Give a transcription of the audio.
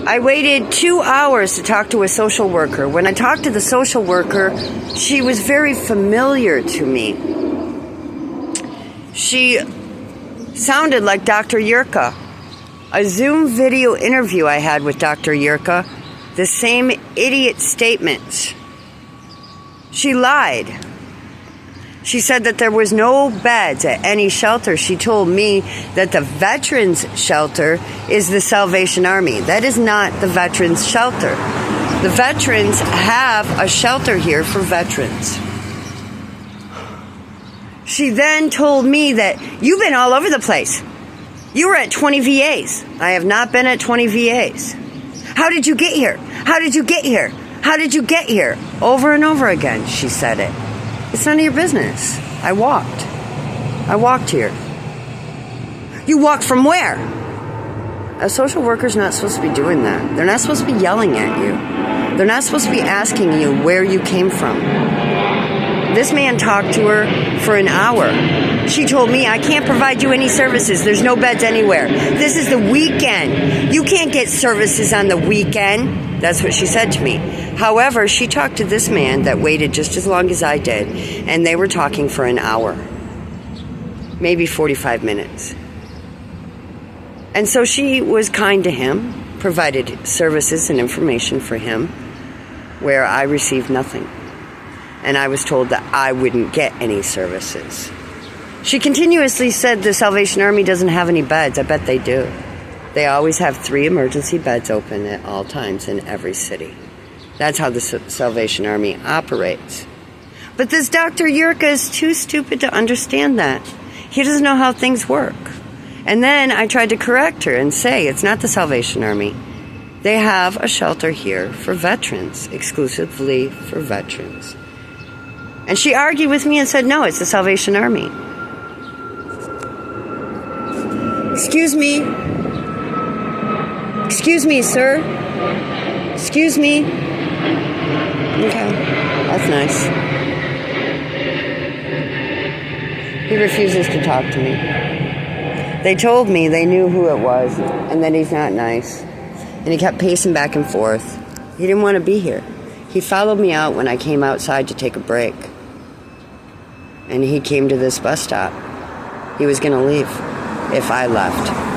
I waited 2 hours to talk to a social worker. When I talked to the social worker, she was very familiar to me. She sounded like Dr. Yurka. A Zoom video interview I had with Dr. Yurka, the same idiot statements. She lied. She said that there was no beds at any shelter. She told me that the veterans shelter is the Salvation Army. That is not the veterans shelter. The veterans have a shelter here for veterans. She then told me that you've been all over the place. You were at 20 VAs. I have not been at 20 VAs. How did you get here? How did you get here? How did you get here? Over and over again, she said it. It's none of your business. I walked here. You walked from where? A social worker's not supposed to be doing that. They're not supposed to be yelling at you. They're not supposed to be asking you where you came from. This man talked to her for an hour. She told me, I can't provide you any services. There's no beds anywhere. This is the weekend. You can't get services on the weekend. That's what she said to me. However, she talked to this man that waited just as long as I did, and they were talking for an hour, maybe 45 minutes. And so she was kind to him, provided services and information for him, where I received nothing. And I was told that I wouldn't get any services. She continuously said the Salvation Army doesn't have any beds. I bet they do. They always have 3 emergency beds open at all times in every city. That's how the Salvation Army operates. But this Dr. Yurka is too stupid to understand that. He doesn't know how things work. And then I tried to correct her and say, it's not the Salvation Army. They have a shelter here for veterans, exclusively for veterans. And she argued with me and said, no, it's the Salvation Army. Excuse me. Excuse me, sir. Excuse me. Okay, that's nice. He refuses to talk to me. They told me they knew who it was and that he's not nice. And he kept pacing back and forth. He didn't want to be here. He followed me out when I came outside to take a break. And he came to this bus stop. He was going to leave if I left.